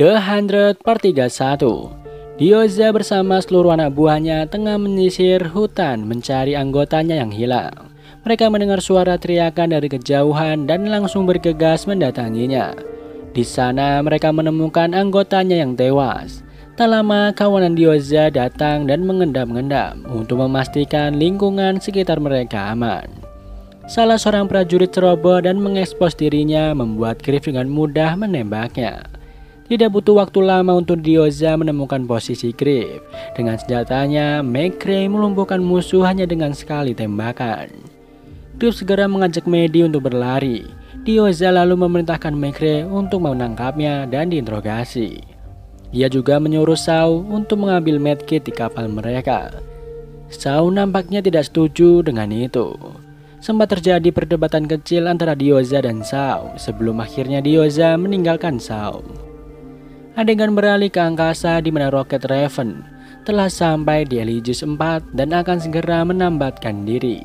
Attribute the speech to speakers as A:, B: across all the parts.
A: The 100 Part 31. Diyoza bersama seluruh anak buahnya tengah menyisir hutan mencari anggotanya yang hilang. Mereka mendengar suara teriakan dari kejauhan dan langsung bergegas mendatanginya. Di sana mereka menemukan anggotanya yang tewas. Tak lama kawanan Diyoza datang dan mengendap-endap untuk memastikan lingkungan sekitar mereka aman. Salah seorang prajurit ceroboh dan mengekspos dirinya membuat Griff dengan mudah menembaknya. Tidak butuh waktu lama untuk Diyoza menemukan posisi Griff. Dengan senjatanya, McCree melumpuhkan musuh hanya dengan sekali tembakan. Griff segera mengajak Maddie untuk berlari. Diyoza lalu memerintahkan McCree untuk menangkapnya dan diinterogasi. Ia juga menyuruh Shaw untuk mengambil medkit di kapal mereka. Shaw nampaknya tidak setuju dengan itu. Sempat terjadi perdebatan kecil antara Diyoza dan Shaw sebelum akhirnya Diyoza meninggalkan Shaw. Adegan beralih ke angkasa di mana roket Raven telah sampai di Eligius 4 dan akan segera menambatkan diri.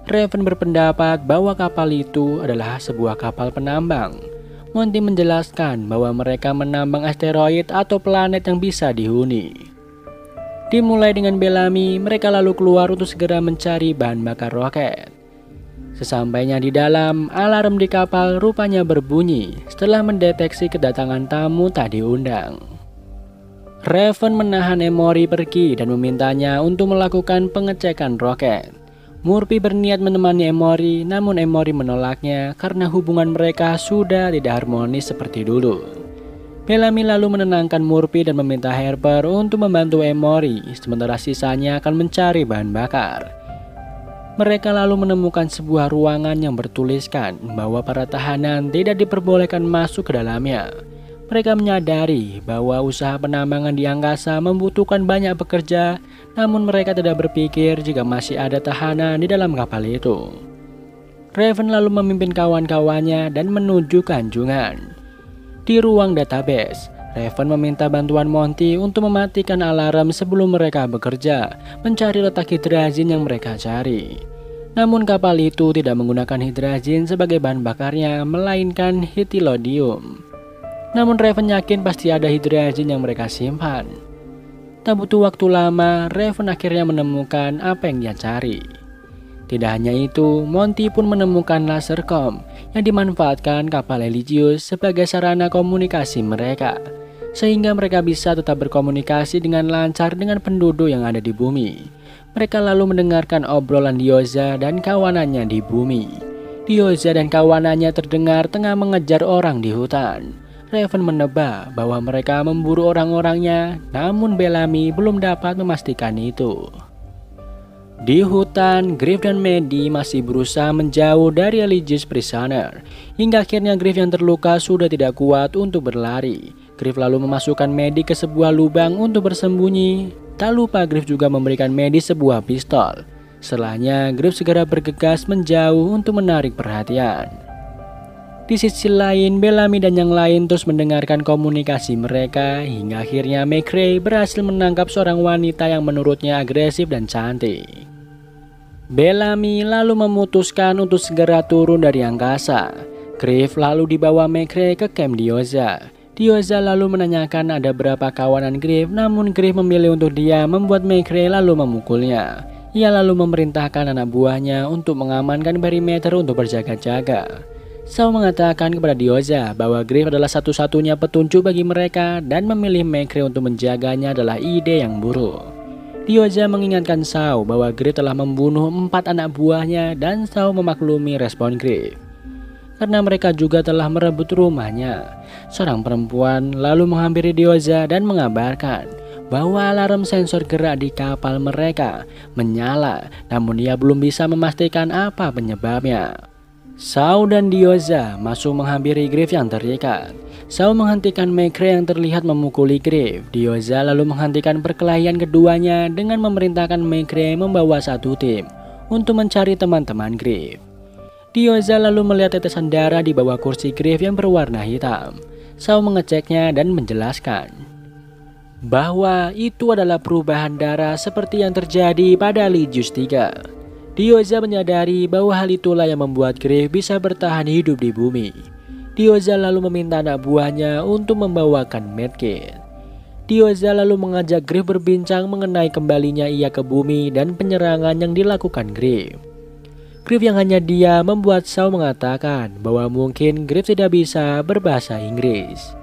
A: Raven berpendapat bahwa kapal itu adalah sebuah kapal penambang. Monty menjelaskan bahwa mereka menambang asteroid atau planet yang bisa dihuni. Dimulai dengan Bellamy, mereka lalu keluar untuk segera mencari bahan bakar roket. Sesampainya di dalam, alarm di kapal rupanya berbunyi setelah mendeteksi kedatangan tamu tak diundang. Raven menahan Emory pergi dan memintanya untuk melakukan pengecekan roket. Murphy berniat menemani Emory, namun Emory menolaknya karena hubungan mereka sudah tidak harmonis seperti dulu. Bellamy lalu menenangkan Murphy dan meminta Harper untuk membantu Emory, sementara sisanya akan mencari bahan bakar. Mereka lalu menemukan sebuah ruangan yang bertuliskan bahwa para tahanan tidak diperbolehkan masuk ke dalamnya. Mereka menyadari bahwa usaha penambangan di angkasa membutuhkan banyak pekerja, namun mereka tidak berpikir jika masih ada tahanan di dalam kapal itu. Raven lalu memimpin kawan-kawannya dan menuju ke anjungan. Di ruang database, Raven meminta bantuan Monty untuk mematikan alarm sebelum mereka bekerja mencari letak hidrazin yang mereka cari. Namun kapal itu tidak menggunakan hidrazin sebagai bahan bakarnya, melainkan hetilodium. Namun Raven yakin pasti ada hidrazin yang mereka simpan. Tak butuh waktu lama, Raven akhirnya menemukan apa yang dia cari. Tidak hanya itu, Monty pun menemukan lasercom yang dimanfaatkan kapal Eligius sebagai sarana komunikasi mereka, sehingga mereka bisa tetap berkomunikasi dengan lancar dengan penduduk yang ada di bumi. Mereka lalu mendengarkan obrolan Diyoza dan kawanannya di bumi. Diyoza dan kawanannya terdengar tengah mengejar orang di hutan. Raven menebak bahwa mereka memburu orang-orangnya, namun Bellamy belum dapat memastikan itu. Di hutan, Griff dan Maddie masih berusaha menjauh dari Eligius Prisoner, hingga akhirnya Griff yang terluka sudah tidak kuat untuk berlari. Griff lalu memasukkan Maddie ke sebuah lubang untuk bersembunyi. Tak lupa Griff juga memberikan Maddie sebuah pistol. Setelahnya, Griff segera bergegas menjauh untuk menarik perhatian. Di sisi lain, Bellamy dan yang lain terus mendengarkan komunikasi mereka hingga akhirnya McCree berhasil menangkap seorang wanita yang menurutnya agresif dan cantik. Bellamy lalu memutuskan untuk segera turun dari angkasa. Griff lalu dibawa McCree ke camp Diyoza. Diyoza lalu menanyakan ada berapa kawanan Griff, namun Griff memilih untuk diam, membuat McCree lalu memukulnya. Ia lalu memerintahkan anak buahnya untuk mengamankan perimeter untuk berjaga-jaga. Shaw mengatakan kepada Diyoza bahwa Griff adalah satu-satunya petunjuk bagi mereka dan memilih McCree untuk menjaganya adalah ide yang buruk. Diyoza mengingatkan Shaw bahwa Griff telah membunuh 4 anak buahnya dan Shaw memaklumi respon Griff karena mereka juga telah merebut rumahnya. Seorang perempuan lalu menghampiri Diyoza dan mengabarkan bahwa alarm sensor gerak di kapal mereka menyala, namun ia belum bisa memastikan apa penyebabnya. Shaw dan Diyoza masuk menghampiri Griff yang terikat. Shaw menghentikan McCree yang terlihat memukuli Griff. Diyoza lalu menghentikan perkelahian keduanya dengan memerintahkan McCree membawa satu tim untuk mencari teman-teman Griff. Diyoza lalu melihat tetesan darah di bawah kursi Griff yang berwarna hitam. Shaw mengeceknya dan menjelaskan bahwa itu adalah perubahan darah seperti yang terjadi pada Eligius 3. Diyoza menyadari bahwa hal itulah yang membuat Griff bisa bertahan hidup di bumi. Diyoza lalu meminta anak buahnya untuk membawakan medkit. Diyoza lalu mengajak Griff berbincang mengenai kembalinya ia ke bumi dan penyerangan yang dilakukan Griff. Griff yang hanya diam membuat Shaw mengatakan bahwa mungkin Griff tidak bisa berbahasa Inggris.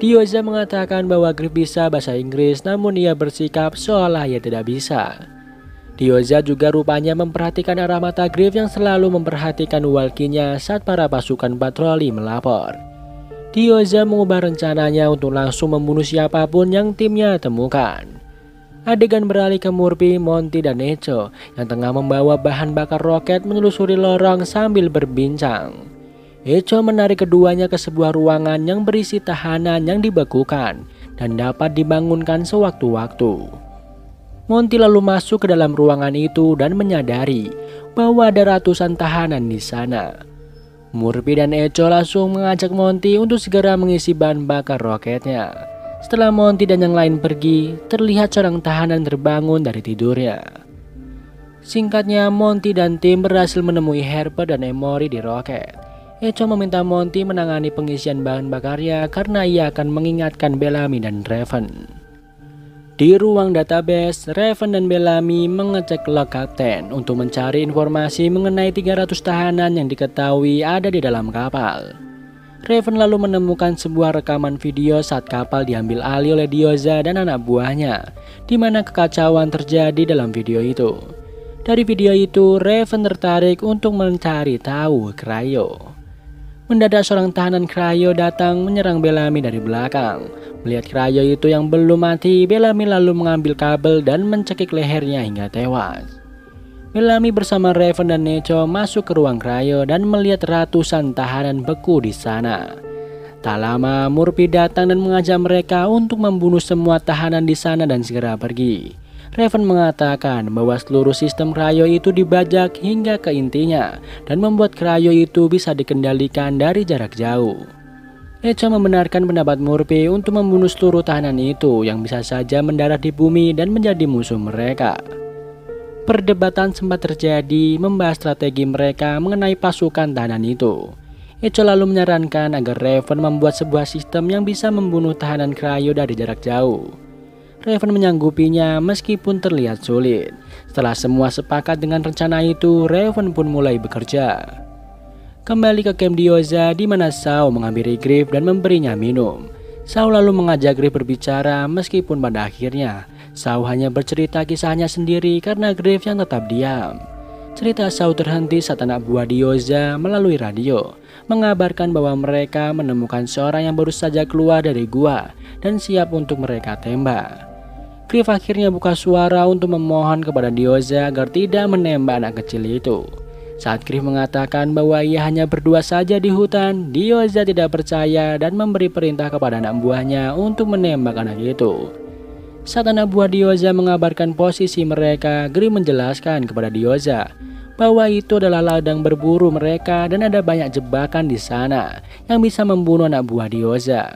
A: Diyoza mengatakan bahwa Griff bisa bahasa Inggris, namun ia bersikap seolah ia tidak bisa. Diyoza juga rupanya memperhatikan arah mata Griff yang selalu memperhatikan walkinya saat para pasukan patroli melapor. Diyoza mengubah rencananya untuk langsung membunuh siapapun yang timnya temukan. Adegan beralih ke Murphy, Monty, dan Echo yang tengah membawa bahan bakar roket menelusuri lorong sambil berbincang. Echo menarik keduanya ke sebuah ruangan yang berisi tahanan yang dibekukan dan dapat dibangunkan sewaktu-waktu. Monty lalu masuk ke dalam ruangan itu dan menyadari bahwa ada ratusan tahanan di sana. Murphy dan Echo langsung mengajak Monty untuk segera mengisi bahan bakar roketnya. Setelah Monty dan yang lain pergi, terlihat seorang tahanan terbangun dari tidurnya. Singkatnya, Monty dan tim berhasil menemui Harper dan Emory di roket. Echo meminta Monty menangani pengisian bahan bakarnya karena ia akan mengingatkan Bellamy dan Raven. Di ruang database, Raven dan Bellamy mengecek log kapten untuk mencari informasi mengenai 300 tahanan yang diketahui ada di dalam kapal. Raven lalu menemukan sebuah rekaman video saat kapal diambil alih oleh Diyoza dan anak buahnya, di mana kekacauan terjadi dalam video itu. Dari video itu, Raven tertarik untuk mencari tahu Cryo. Mendadak seorang tahanan Cryo datang menyerang Bellamy dari belakang. Melihat Cryo itu yang belum mati, Bellamy lalu mengambil kabel dan mencekik lehernya hingga tewas. Bellamy bersama Raven dan Echo masuk ke ruang Cryo dan melihat ratusan tahanan beku di sana. Tak lama, Murphy datang dan mengajak mereka untuk membunuh semua tahanan di sana dan segera pergi. Raven mengatakan bahwa seluruh sistem Cryo itu dibajak hingga ke intinya dan membuat Cryo itu bisa dikendalikan dari jarak jauh. Echo membenarkan pendapat Murphy untuk membunuh seluruh tahanan itu yang bisa saja mendarat di bumi dan menjadi musuh mereka. Perdebatan sempat terjadi membahas strategi mereka mengenai pasukan tahanan itu. Echo lalu menyarankan agar Raven membuat sebuah sistem yang bisa membunuh tahanan Cryo dari jarak jauh. Raven menyanggupinya meskipun terlihat sulit. Setelah semua sepakat dengan rencana itu, Raven pun mulai bekerja. Kembali ke camp Diyoza di mana Shaw menghampiri Griff dan memberinya minum. Shaw lalu mengajak Griff berbicara meskipun pada akhirnya Shaw hanya bercerita kisahnya sendiri karena Griff yang tetap diam. Cerita Shaw terhenti saat anak buah Diyoza melalui radio mengabarkan bahwa mereka menemukan seorang yang baru saja keluar dari gua dan siap untuk mereka tembak. Griff akhirnya buka suara untuk memohon kepada Diyoza agar tidak menembak anak kecil itu. Saat Griff mengatakan bahwa ia hanya berdua saja di hutan, Diyoza tidak percaya dan memberi perintah kepada anak buahnya untuk menembak anak itu. Saat anak buah Diyoza mengabarkan posisi mereka, Griff menjelaskan kepada Diyoza bahwa itu adalah ladang berburu mereka dan ada banyak jebakan di sana yang bisa membunuh anak buah Diyoza.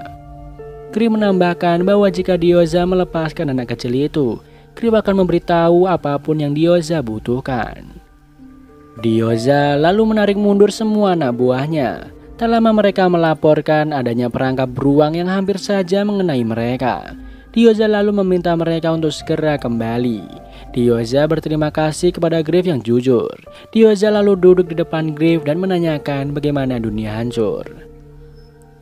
A: Griff menambahkan bahwa jika Diyoza melepaskan anak kecil itu, Griff akan memberitahu apapun yang Diyoza butuhkan. Diyoza lalu menarik mundur semua anak buahnya. Tak lama mereka melaporkan adanya perangkap beruang yang hampir saja mengenai mereka. Diyoza lalu meminta mereka untuk segera kembali. Diyoza berterima kasih kepada Griff yang jujur. Diyoza lalu duduk di depan Griff dan menanyakan bagaimana dunia hancur.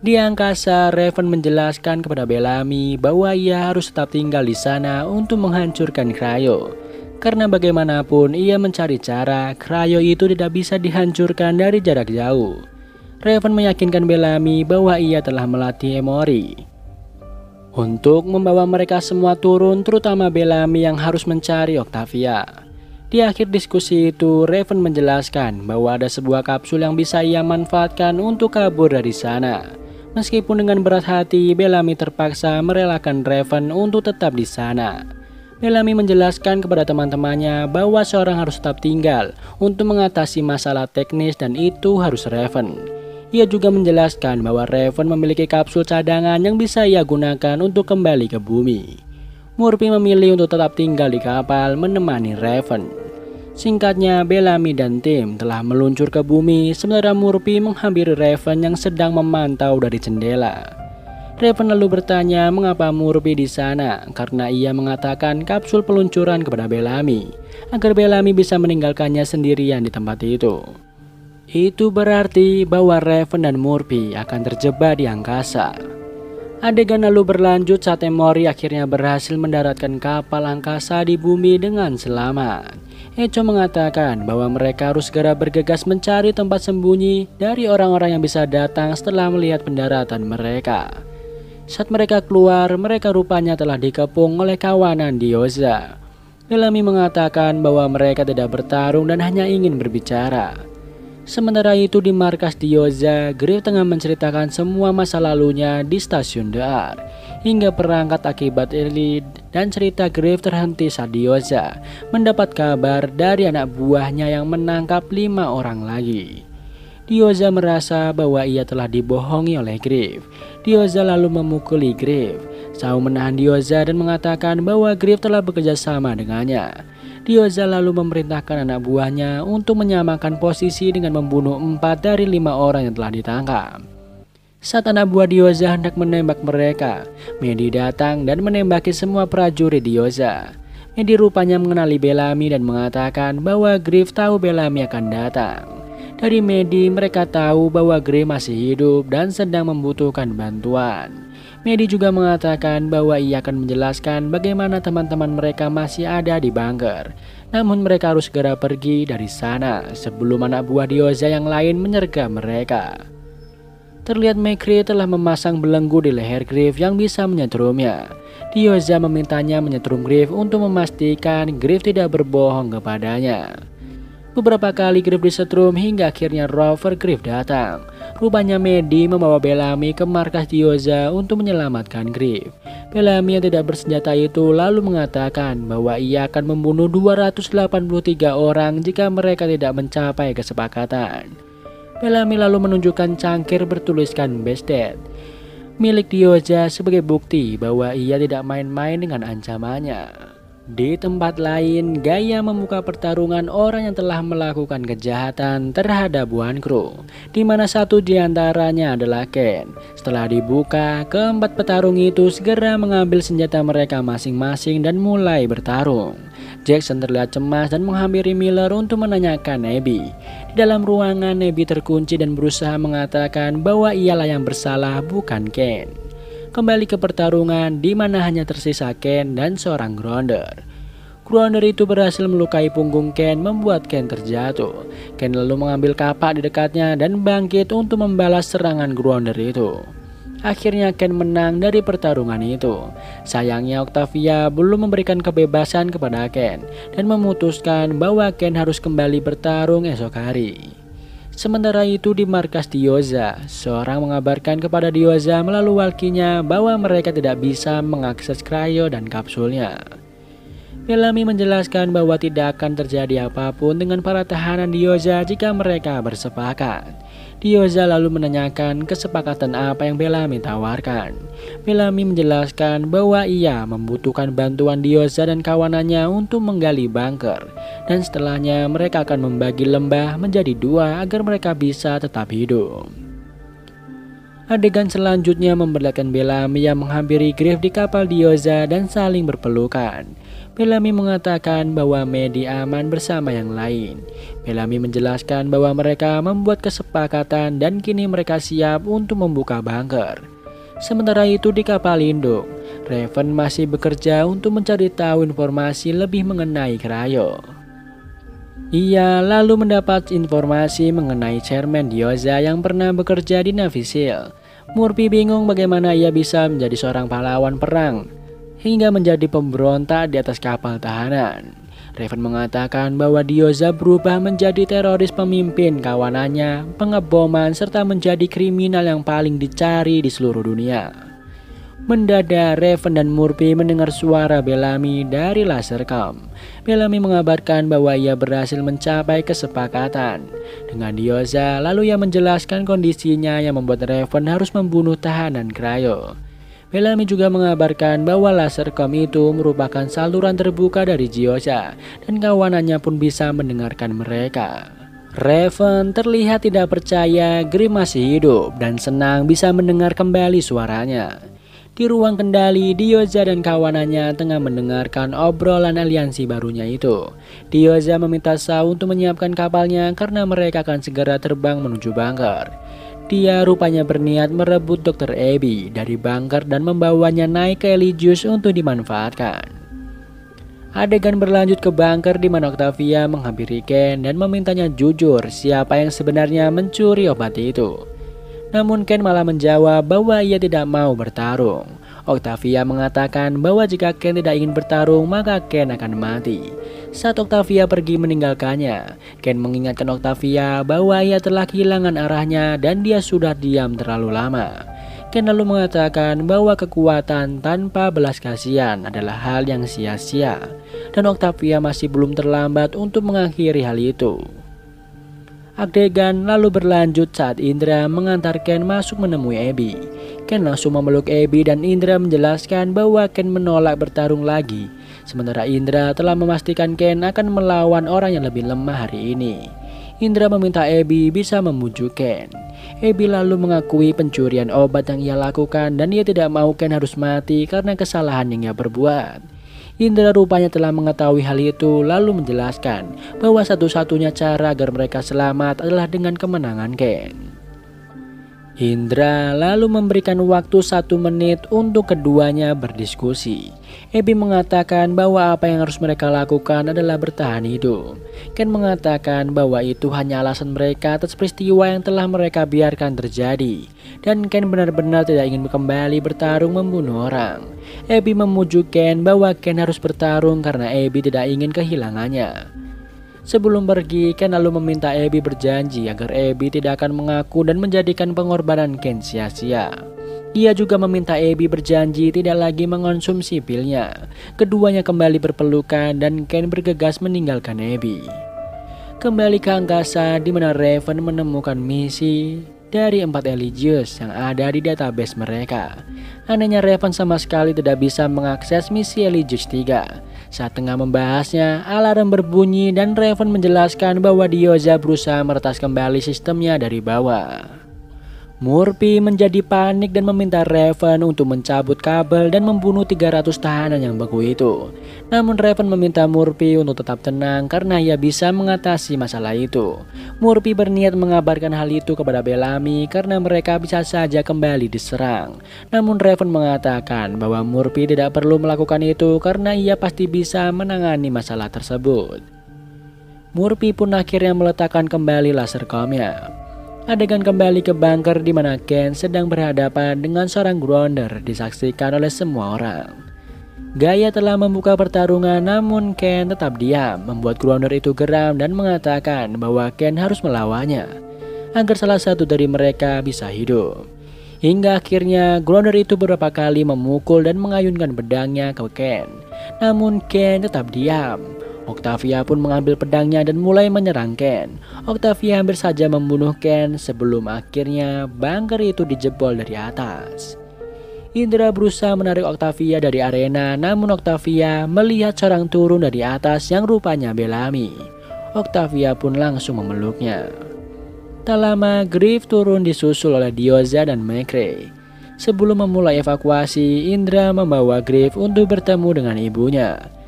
A: Di angkasa, Raven menjelaskan kepada Bellamy bahwa ia harus tetap tinggal di sana untuk menghancurkan Cryo. Karena bagaimanapun ia mencari cara, Cryo itu tidak bisa dihancurkan dari jarak jauh. Raven meyakinkan Bellamy bahwa ia telah melatih Emory untuk membawa mereka semua turun, terutama Bellamy yang harus mencari Octavia. Di akhir diskusi itu, Raven menjelaskan bahwa ada sebuah kapsul yang bisa ia manfaatkan untuk kabur dari sana. Meskipun dengan berat hati, Bellamy terpaksa merelakan Raven untuk tetap di sana. Bellamy menjelaskan kepada teman-temannya bahwa seorang harus tetap tinggal untuk mengatasi masalah teknis dan itu harus Raven. Ia juga menjelaskan bahwa Raven memiliki kapsul cadangan yang bisa ia gunakan untuk kembali ke bumi. Murphy memilih untuk tetap tinggal di kapal menemani Raven. Singkatnya, Bellamy dan tim telah meluncur ke bumi sementara Murphy menghampiri Raven yang sedang memantau dari jendela. Raven lalu bertanya mengapa Murphy di sana, karena ia mengatakan kapsul peluncuran kepada Bellamy agar Bellamy bisa meninggalkannya sendirian di tempat itu. Itu berarti bahwa Raven dan Murphy akan terjebak di angkasa. Adegan lalu berlanjut saat Emory akhirnya berhasil mendaratkan kapal angkasa di bumi dengan selamat. Echo mengatakan bahwa mereka harus segera bergegas mencari tempat sembunyi dari orang-orang yang bisa datang setelah melihat pendaratan mereka. Saat mereka keluar, mereka rupanya telah dikepung oleh kawanan Diyoza. Bellamy mengatakan bahwa mereka tidak bertarung dan hanya ingin berbicara. Sementara itu di markas Diyoza, Griff tengah menceritakan semua masa lalunya di stasiun Daar hingga perangkat akibat Elite, dan cerita Griff terhenti saat Diyoza mendapat kabar dari anak buahnya yang menangkap 5 orang lagi. Diyoza merasa bahwa ia telah dibohongi oleh Griff. Diyoza lalu memukuli Griff. Shaw menahan Diyoza dan mengatakan bahwa Griff telah bekerja sama dengannya. Diyoza lalu memerintahkan anak buahnya untuk menyamakan posisi dengan membunuh 4 dari 5 orang yang telah ditangkap. Saat anak buah Diyoza hendak menembak mereka, Medi datang dan menembaki semua prajurit Diyoza. Medi rupanya mengenali Bellamy dan mengatakan bahwa Griff tahu Bellamy akan datang. Dari Medi mereka tahu bahwa Griff masih hidup dan sedang membutuhkan bantuan. Medi juga mengatakan bahwa ia akan menjelaskan bagaimana teman-teman mereka masih ada di bunker. Namun mereka harus segera pergi dari sana sebelum anak buah Diyoza yang lain menyergap mereka. Terlihat McCree telah memasang belenggu di leher Griff yang bisa menyetrumnya. Diyoza memintanya menyetrum Griff untuk memastikan Griff tidak berbohong kepadanya. Beberapa kali Griff disetrum hingga akhirnya Rover Griff datang. Rupanya Medi membawa Bellamy ke markas Diyoza untuk menyelamatkan Griff. Bellamy yang tidak bersenjata itu lalu mengatakan bahwa ia akan membunuh 283 orang jika mereka tidak mencapai kesepakatan. Bellamy lalu menunjukkan cangkir bertuliskan Bested milik Diyoza sebagai bukti bahwa ia tidak main-main dengan ancamannya. Di tempat lain, Gaia membuka pertarungan orang yang telah melakukan kejahatan terhadap One Crew, di mana satu di antaranya adalah Ken. Setelah dibuka, keempat petarung itu segera mengambil senjata mereka masing-masing dan mulai bertarung. Jackson terlihat cemas dan menghampiri Miller untuk menanyakan Abby. Di dalam ruangan, Abby terkunci dan berusaha mengatakan bahwa ialah yang bersalah, bukan Ken. Kembali ke pertarungan di mana hanya tersisa Ken dan seorang Grounder. Grounder itu berhasil melukai punggung Ken, membuat Ken terjatuh. Ken lalu mengambil kapak di dekatnya dan bangkit untuk membalas serangan Grounder itu. Akhirnya Ken menang dari pertarungan itu. Sayangnya Octavia belum memberikan kebebasan kepada Ken dan memutuskan bahwa Ken harus kembali bertarung esok hari. Sementara itu di markas Diyoza, seorang mengabarkan kepada Diyoza melalui walkinya bahwa mereka tidak bisa mengakses cryo dan kapsulnya. Bellamy menjelaskan bahwa tidak akan terjadi apapun dengan para tahanan Diyoza jika mereka bersepakat. Diyoza lalu menanyakan kesepakatan apa yang Bellamy tawarkan. Bellamy menjelaskan bahwa ia membutuhkan bantuan Diyoza dan kawanannya untuk menggali bunker, dan setelahnya mereka akan membagi lembah menjadi 2 agar mereka bisa tetap hidup. Adegan selanjutnya memperlihatkan Bellamy yang menghampiri Griff di kapal Diyoza dan saling berpelukan. Bellamy mengatakan bahwa Medi aman bersama yang lain. Bellamy menjelaskan bahwa mereka membuat kesepakatan dan kini mereka siap untuk membuka bunker. Sementara itu di kapal induk, Raven masih bekerja untuk mencari tahu informasi lebih mengenai cryo. Ia lalu mendapat informasi mengenai Chairman Diyoza yang pernah bekerja di Navy SEAL. Murphy bingung bagaimana ia bisa menjadi seorang pahlawan perang hingga menjadi pemberontak di atas kapal tahanan. Raven mengatakan bahwa Diyoza berubah menjadi teroris pemimpin kawanannya, pengeboman, serta menjadi kriminal yang paling dicari di seluruh dunia. Mendadak Raven dan Murphy mendengar suara Bellamy dari lasercam. Bellamy mengabarkan bahwa ia berhasil mencapai kesepakatan dengan Diyoza, lalu ia menjelaskan kondisinya yang membuat Raven harus membunuh tahanan cryo. Bellamy juga mengabarkan bahwa lasercom itu merupakan saluran terbuka dari Gyoza dan kawanannya pun bisa mendengarkan mereka. Raven terlihat tidak percaya Griff masih hidup dan senang bisa mendengar kembali suaranya. Di ruang kendali, Gyoza dan kawanannya tengah mendengarkan obrolan aliansi barunya itu. Gyoza meminta Shaw untuk menyiapkan kapalnya karena mereka akan segera terbang menuju bunker. Dia rupanya berniat merebut Dr. Abby dari bunker dan membawanya naik ke Eligius untuk dimanfaatkan. Adegan berlanjut ke bunker di mana Octavia menghampiri Ken dan memintanya jujur siapa yang sebenarnya mencuri obat itu. Namun Ken malah menjawab bahwa ia tidak mau bertarung. Octavia mengatakan bahwa jika Ken tidak ingin bertarung maka Ken akan mati. Saat Octavia pergi meninggalkannya, Ken mengingatkan Octavia bahwa ia telah kehilangan arahnya dan dia sudah diam terlalu lama. Ken lalu mengatakan bahwa kekuatan tanpa belas kasihan adalah hal yang sia-sia dan Octavia masih belum terlambat untuk mengakhiri hal itu. Adegan lalu berlanjut saat Indra mengantar Ken masuk menemui Abby. Ken langsung memeluk Abby dan Indra menjelaskan bahwa Ken menolak bertarung lagi. Sementara Indra telah memastikan Ken akan melawan orang yang lebih lemah hari ini. Indra meminta Abby bisa membujuk Ken. Abby lalu mengakui pencurian obat yang ia lakukan dan ia tidak mau Ken harus mati karena kesalahan yang ia perbuat. Indra rupanya telah mengetahui hal itu lalu menjelaskan bahwa satu-satunya cara agar mereka selamat adalah dengan kemenangan Ken. Indra lalu memberikan waktu 1 menit untuk keduanya berdiskusi. Abby mengatakan bahwa apa yang harus mereka lakukan adalah bertahan hidup. Ken mengatakan bahwa itu hanya alasan mereka atas peristiwa yang telah mereka biarkan terjadi. Dan Ken benar-benar tidak ingin kembali bertarung membunuh orang. Abby memujuk Ken bahwa Ken harus bertarung karena Abby tidak ingin kehilangannya. Sebelum pergi, Ken lalu meminta Abby berjanji agar Abby tidak akan mengaku dan menjadikan pengorbanan Ken sia-sia. Ia juga meminta Abby berjanji tidak lagi mengonsumsi pilnya. Keduanya kembali berpelukan dan Ken bergegas meninggalkan Abby. Kembali ke angkasa di mana Raven menemukan misi dari 4 Eligius yang ada di database mereka. Anehnya Raven sama sekali tidak bisa mengakses misi Eligius 3. Saat tengah membahasnya, alarm berbunyi dan Raven menjelaskan bahwa Gyoza berusaha meretas kembali sistemnya dari bawah. Murphy menjadi panik dan meminta Raven untuk mencabut kabel dan membunuh 300 tahanan yang beku itu. Namun Raven meminta Murphy untuk tetap tenang karena ia bisa mengatasi masalah itu. Murphy berniat mengabarkan hal itu kepada Bellamy karena mereka bisa saja kembali diserang. Namun Raven mengatakan bahwa Murphy tidak perlu melakukan itu karena ia pasti bisa menangani masalah tersebut. Murphy pun akhirnya meletakkan kembali lasercomnya. Adegan kembali ke bunker di mana Ken sedang berhadapan dengan seorang grounder disaksikan oleh semua orang. Gaia telah membuka pertarungan namun Ken tetap diam, membuat grounder itu geram dan mengatakan bahwa Ken harus melawannya agar salah satu dari mereka bisa hidup. Hingga akhirnya grounder itu beberapa kali memukul dan mengayunkan pedangnya ke Ken. Namun Ken tetap diam. Octavia pun mengambil pedangnya dan mulai menyerang Ken. Octavia hampir saja membunuh Ken sebelum akhirnya bunker itu dijebol dari atas. Indra berusaha menarik Octavia dari arena, namun Octavia melihat seorang turun dari atas yang rupanya Bellamy. Octavia pun langsung memeluknya. Tak lama Griff turun disusul oleh Gyoza dan McCree. Sebelum memulai evakuasi, Indra membawa Griff untuk bertemu dengan ibunya.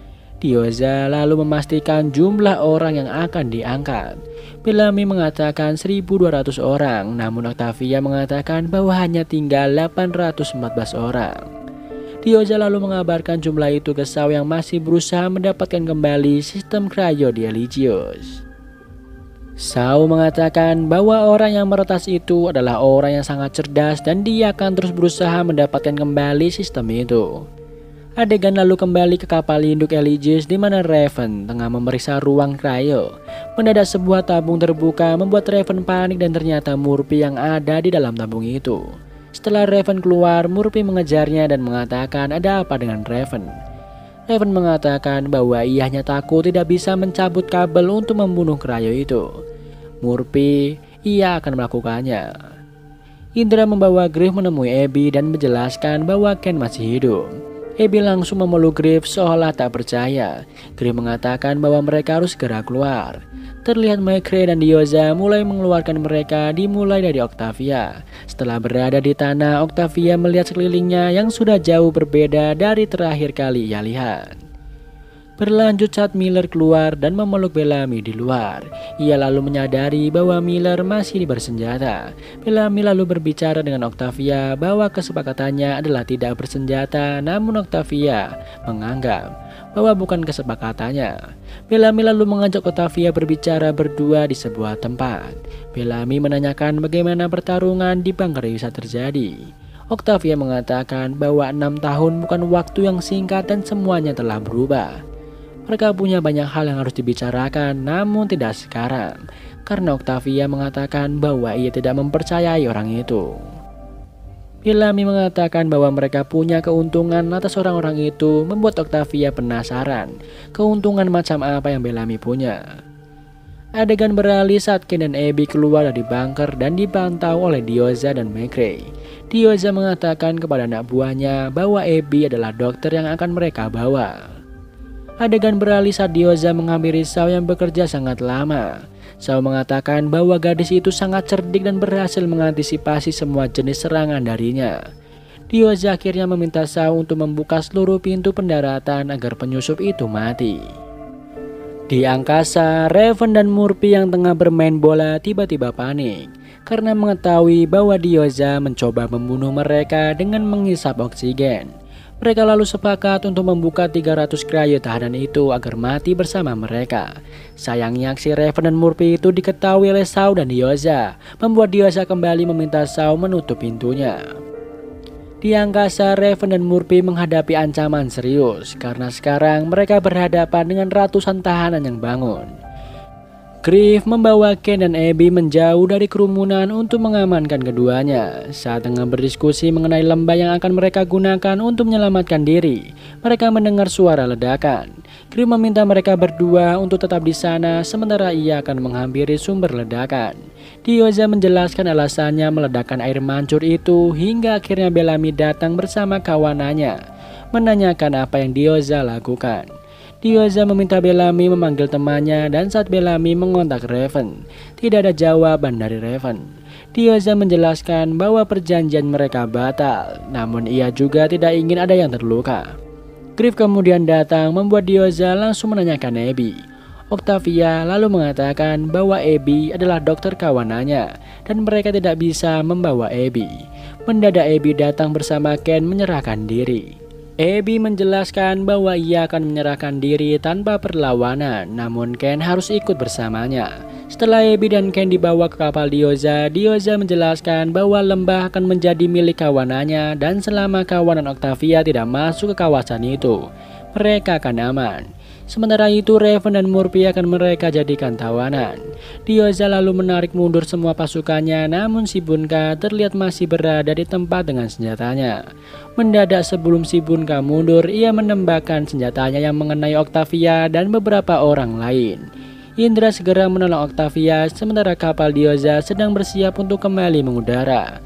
A: Gyoza lalu memastikan jumlah orang yang akan diangkat. Bellamy mengatakan 1.200 orang, namun Octavia mengatakan bahwa hanya tinggal 814 orang. Gyoza lalu mengabarkan jumlah itu ke Shaw yang masih berusaha mendapatkan kembali sistem cryo di Eligius. Shaw mengatakan bahwa orang yang meretas itu adalah orang yang sangat cerdas dan dia akan terus berusaha mendapatkan kembali sistem itu. Adegan lalu kembali ke kapal induk Eligius di mana Raven tengah memeriksa ruang cryo. Mendadak sebuah tabung terbuka membuat Raven panik dan ternyata Murphy yang ada di dalam tabung itu. Setelah Raven keluar, Murphy mengejarnya dan mengatakan ada apa dengan Raven. Raven mengatakan bahwa ia hanya takut tidak bisa mencabut kabel untuk membunuh cryo itu. Murphy, ia akan melakukannya. Indra membawa Griff menemui Abby dan menjelaskan bahwa Ken masih hidup. Abby langsung memeluk Griff seolah tak percaya. Griff mengatakan bahwa mereka harus segera keluar. Terlihat McCree dan Diyoza mulai mengeluarkan mereka dimulai dari Octavia. Setelah berada di tanah, Octavia melihat sekelilingnya yang sudah jauh berbeda dari terakhir kali ia lihat. Berlanjut saat Miller keluar dan memeluk Bellamy di luar. Ia lalu menyadari bahwa Miller masih bersenjata. Bellamy lalu berbicara dengan Octavia bahwa kesepakatannya adalah tidak bersenjata, namun Octavia menganggap bahwa bukan kesepakatannya. Bellamy lalu mengajak Octavia berbicara berdua di sebuah tempat. Bellamy menanyakan bagaimana pertarungan di bunker bisa terjadi. Octavia mengatakan bahwa 6 tahun bukan waktu yang singkat dan semuanya telah berubah. Mereka punya banyak hal yang harus dibicarakan, namun tidak sekarang, karena Octavia mengatakan bahwa ia tidak mempercayai orang itu. Bellamy mengatakan bahwa mereka punya keuntungan atas orang-orang itu, membuat Octavia penasaran keuntungan macam apa yang Bellamy punya. Adegan beralih saat Ken dan Abby keluar dari bunker dan dipantau oleh Diyoza dan McCree. Diyoza mengatakan kepada anak buahnya bahwa Abby adalah dokter yang akan mereka bawa. Adegan beralih saat Diyoza menghampiri Shaw yang bekerja sangat lama. Shaw mengatakan bahwa gadis itu sangat cerdik dan berhasil mengantisipasi semua jenis serangan darinya. Diyoza akhirnya meminta Shaw untuk membuka seluruh pintu pendaratan agar penyusup itu mati. Di angkasa, Raven dan Murphy yang tengah bermain bola tiba-tiba panik karena mengetahui bahwa Diyoza mencoba membunuh mereka dengan menghisap oksigen. Mereka lalu sepakat untuk membuka 300 cryo tahanan itu agar mati bersama mereka. Sayangnya aksi Raven dan Murphy itu diketahui oleh Shaw dan Diyoza, membuat Diyoza kembali meminta Shaw menutup pintunya. Di angkasa, Raven dan Murphy menghadapi ancaman serius karena sekarang mereka berhadapan dengan ratusan tahanan yang bangun. Griff membawa Ken dan Abby menjauh dari kerumunan untuk mengamankan keduanya. Saat tengah berdiskusi mengenai lembah yang akan mereka gunakan untuk menyelamatkan diri, mereka mendengar suara ledakan. Griff meminta mereka berdua untuk tetap di sana sementara ia akan menghampiri sumber ledakan. Diyoza menjelaskan alasannya meledakkan air mancur itu hingga akhirnya Bellamy datang bersama kawanannya menanyakan apa yang Diyoza lakukan. Diyoza meminta Bellamy memanggil temannya dan saat Bellamy mengontak Raven, tidak ada jawaban dari Raven. Diyoza menjelaskan bahwa perjanjian mereka batal, namun ia juga tidak ingin ada yang terluka. Griff kemudian datang membuat Diyoza langsung menanyakan Abby. Octavia lalu mengatakan bahwa Abby adalah dokter kawanannya dan mereka tidak bisa membawa Abby. Mendadak Abby datang bersama Ken menyerahkan diri. Abby menjelaskan bahwa ia akan menyerahkan diri tanpa perlawanan, namun Ken harus ikut bersamanya. Setelah Abby dan Ken dibawa ke kapal Diyoza, Diyoza menjelaskan bahwa lembah akan menjadi milik kawanannya dan selama kawanan Octavia tidak masuk ke kawasan itu, mereka akan aman. Sementara itu Raven dan Murphy akan mereka jadikan tawanan. Diyoza lalu menarik mundur semua pasukannya, namun si Bunka terlihat masih berada di tempat dengan senjatanya. Mendadak sebelum si Bunka mundur, ia menembakkan senjatanya yang mengenai Octavia dan beberapa orang lain. Indra segera menolong Octavia sementara kapal Diyoza sedang bersiap untuk kembali mengudara.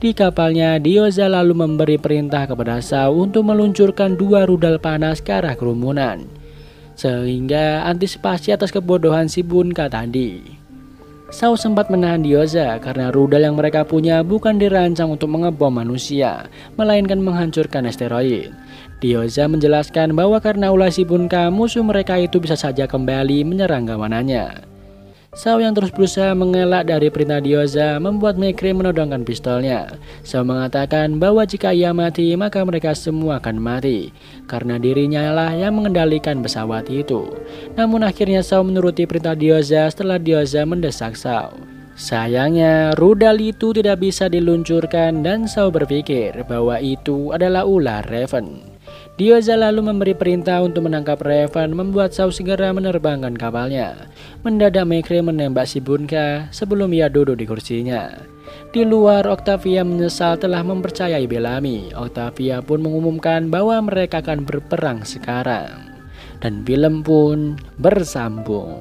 A: Di kapalnya, Diyoza lalu memberi perintah kepada Shaw untuk meluncurkan 2 rudal panas ke arah kerumunan, sehingga antisipasi atas kebodohan si Bunka tadi. Shaw sempat menahan Diyoza karena rudal yang mereka punya bukan dirancang untuk mengebom manusia, melainkan menghancurkan asteroid. Diyoza menjelaskan bahwa karena ulah si Bunka, musuh mereka itu bisa saja kembali menyerang kawanannya. Shaw yang terus berusaha mengelak dari perintah Diyoza membuat McCree menodongkan pistolnya. Shaw mengatakan bahwa jika ia mati maka mereka semua akan mati karena dirinya lah yang mengendalikan pesawat itu. Namun akhirnya Shaw menuruti perintah Diyoza setelah Diyoza mendesak Shaw. Sayangnya rudal itu tidak bisa diluncurkan dan Shaw berpikir bahwa itu adalah ulah Raven. Diyoza lalu memberi perintah untuk menangkap Raven, membuat Shaw segera menerbangkan kapalnya. Mendadak McCree menembak si Bunka sebelum ia duduk di kursinya. Di luar, Octavia menyesal telah mempercayai Bellamy. Octavia pun mengumumkan bahwa mereka akan berperang sekarang. Dan film pun bersambung.